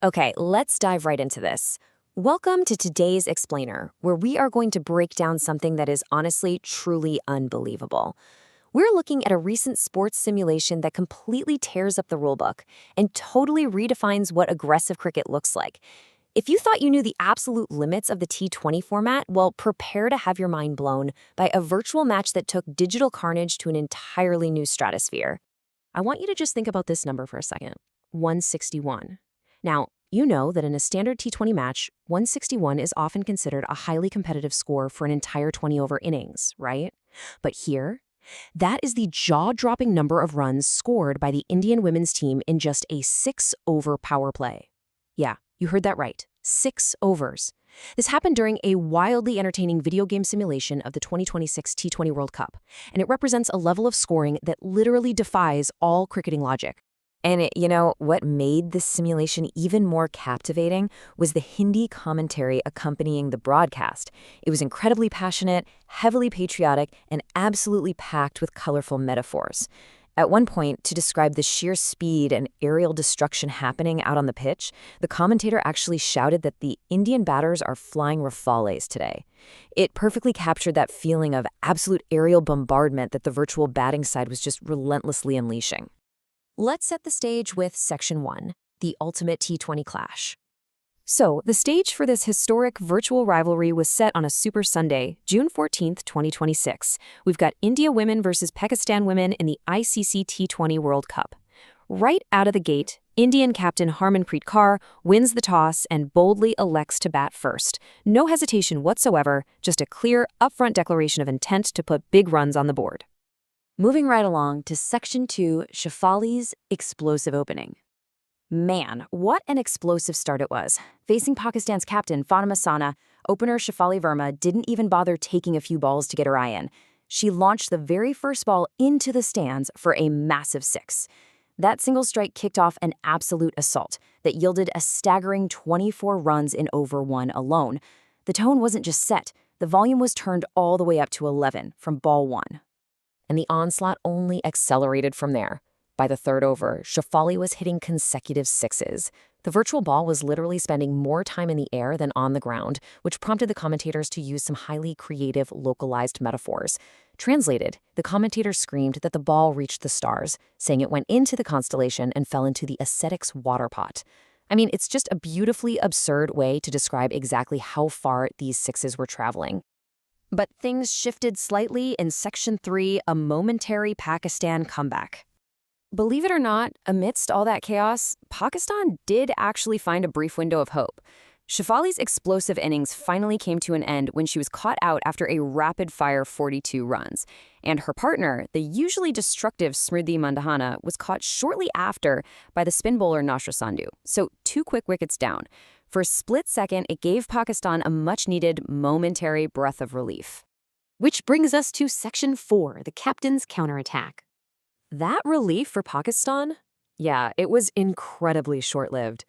Okay, let's dive right into this. Welcome to today's Explainer, where we are going to break down something that is honestly truly unbelievable. We're looking at a recent sports simulation that completely tears up the rulebook and totally redefines what aggressive cricket looks like. If you thought you knew the absolute limits of the T20 format, well, prepare to have your mind blown by a virtual match that took digital carnage to an entirely new stratosphere. I want you to just think about this number for a second: 161. Now, you know that in a standard T20 match, 161 is often considered a highly competitive score for an entire 20-over innings, right? But here, that is the jaw-dropping number of runs scored by the Indian women's team in just a 6-over power play. Yeah, you heard that right. 6 overs. This happened during a wildly entertaining video game simulation of the 2026 T20 World Cup, and it represents a level of scoring that literally defies all cricketing logic. And what made this simulation even more captivating was the Hindi commentary accompanying the broadcast. It was incredibly passionate, heavily patriotic, and absolutely packed with colorful metaphors. At one point, to describe the sheer speed and aerial destruction happening out on the pitch, the commentator actually shouted that the Indian batters are flying rafales today. It perfectly captured that feeling of absolute aerial bombardment that the virtual batting side was just relentlessly unleashing. Let's set the stage with Section 1, the ultimate T20 clash. So, the stage for this historic virtual rivalry was set on a Super Sunday, June 14th, 2026. We've got India women versus Pakistan women in the ICC T20 World Cup. Right out of the gate, Indian captain Harmanpreet Kaur wins the toss and boldly elects to bat first. No hesitation whatsoever, just a clear, upfront declaration of intent to put big runs on the board. Moving right along to Section 2, Shefali's explosive opening. Man, what an explosive start it was. Facing Pakistan's captain, Fatima Sana, opener Shefali Verma didn't even bother taking a few balls to get her eye in. She launched the very first ball into the stands for a massive 6. That single strike kicked off an absolute assault that yielded a staggering 24 runs in over 1 alone. The tone wasn't just set, the volume was turned all the way up to 11 from ball 1. And the onslaught only accelerated from there. By the third over, Shefali was hitting consecutive 6s. The virtual ball was literally spending more time in the air than on the ground, which prompted the commentators to use some highly creative, localized metaphors. Translated, the commentators screamed that the ball reached the stars, saying it went into the constellation and fell into the ascetic's water pot. I mean, it's just a beautifully absurd way to describe exactly how far these 6s were traveling. But things shifted slightly in Section 3, a momentary Pakistan comeback. Believe it or not, amidst all that chaos, Pakistan did actually find a brief window of hope. Shefali's explosive innings finally came to an end when she was caught out after a rapid-fire 42 runs. And her partner, the usually destructive Smriti Mandhana, was caught shortly after by the spin bowler Nashra Sandhu. So 2 quick wickets down. For a split second, it gave Pakistan a much-needed momentary breath of relief. Which brings us to Section 4, the captain's counterattack. That relief for Pakistan? Yeah, it was incredibly short-lived.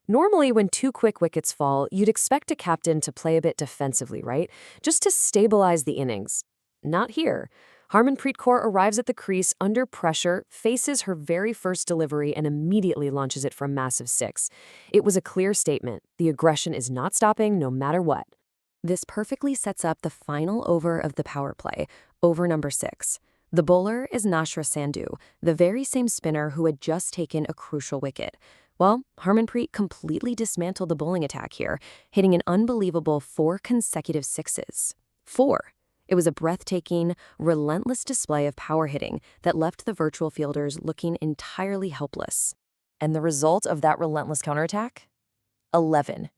Normally, when 2 quick wickets fall, you'd expect a captain to play a bit defensively, right? Just to stabilize the innings. Not here. Harmanpreet Kaur arrives at the crease under pressure, faces her very first delivery, and immediately launches it for a massive 6. It was a clear statement. The aggression is not stopping no matter what. This perfectly sets up the final over of the power play, over number 6. The bowler is Nashra Sandhu, the very same spinner who had just taken a crucial wicket. Well, Harmanpreet completely dismantled the bowling attack here, hitting an unbelievable 4 consecutive 6s. 4. It was a breathtaking, relentless display of power hitting that left the virtual fielders looking entirely helpless. And the result of that relentless counterattack? 11.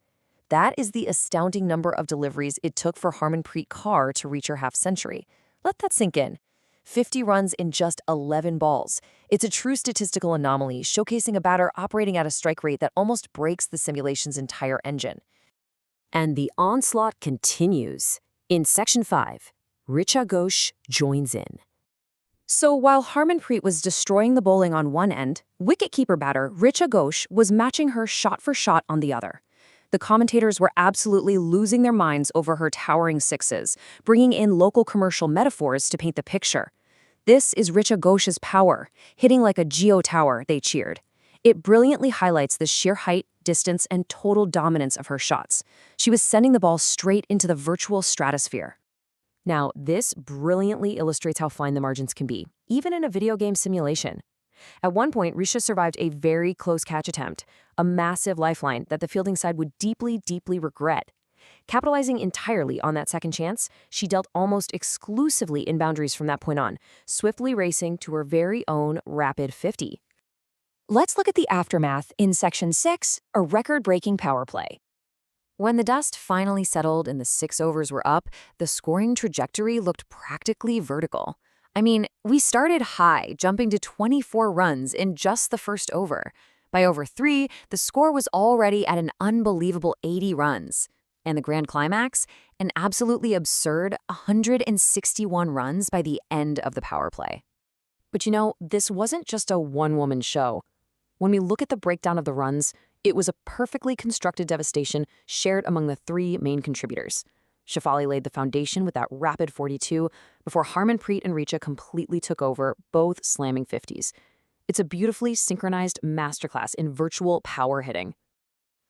That is the astounding number of deliveries it took for Harmanpreet Kaur to reach her half-century. Let that sink in. 50 runs in just 11 balls. It's a true statistical anomaly, showcasing a batter operating at a strike rate that almost breaks the simulation's entire engine. And the onslaught continues. In Section 5, Richa Ghosh joins in. So while Harmanpreet was destroying the bowling on one end, wicketkeeper batter Richa Ghosh was matching her shot for shot on the other. The commentators were absolutely losing their minds over her towering 6s, bringing in local commercial metaphors to paint the picture. This is Richa Ghosh's power, hitting like a geo tower, they cheered. It brilliantly highlights the sheer height, distance, and total dominance of her shots. She was sending the ball straight into the virtual stratosphere. Now, this brilliantly illustrates how fine the margins can be, even in a video game simulation. At one point, Risha survived a very close catch attempt, a massive lifeline that the fielding side would deeply, deeply regret. Capitalizing entirely on that second chance, she dealt almost exclusively in boundaries from that point on, swiftly racing to her very own rapid 50. Let's look at the aftermath in Section 6, a record-breaking power play. When the dust finally settled and the 6 overs were up, the scoring trajectory looked practically vertical. I mean, we started high, jumping to 24 runs in just the first over. By over 3, the score was already at an unbelievable 80 runs. And the grand climax? An absolutely absurd 161 runs by the end of the power play. But you know, this wasn't just a one-woman show. When we look at the breakdown of the runs, it was a perfectly constructed devastation shared among the 3 main contributors. Shefali laid the foundation with that rapid 42 before Harmanpreet and Richa completely took over, both slamming 50s. It's a beautifully synchronized masterclass in virtual power hitting.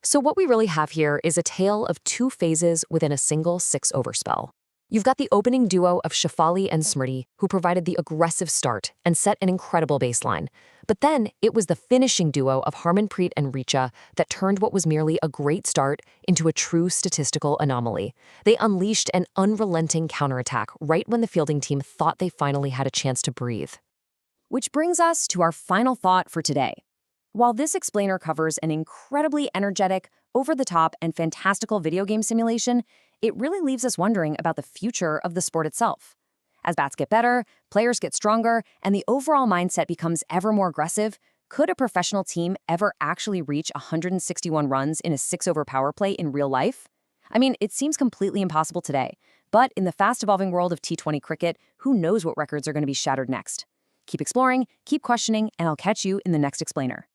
So what we really have here is a tale of 2 phases within a single 6-over spell. You've got the opening duo of Shefali and Smriti, who provided the aggressive start and set an incredible baseline. But then it was the finishing duo of Harmanpreet and Richa that turned what was merely a great start into a true statistical anomaly. They unleashed an unrelenting counterattack right when the fielding team thought they finally had a chance to breathe. Which brings us to our final thought for today. While this explainer covers an incredibly energetic, over-the-top, and fantastical video game simulation, it really leaves us wondering about the future of the sport itself. As bats get better, players get stronger, and the overall mindset becomes ever more aggressive, could a professional team ever actually reach 161 runs in a 6-over power play in real life? I mean, it seems completely impossible today, but in the fast-evolving world of T20 cricket, who knows what records are going to be shattered next? Keep exploring, keep questioning, and I'll catch you in the next explainer.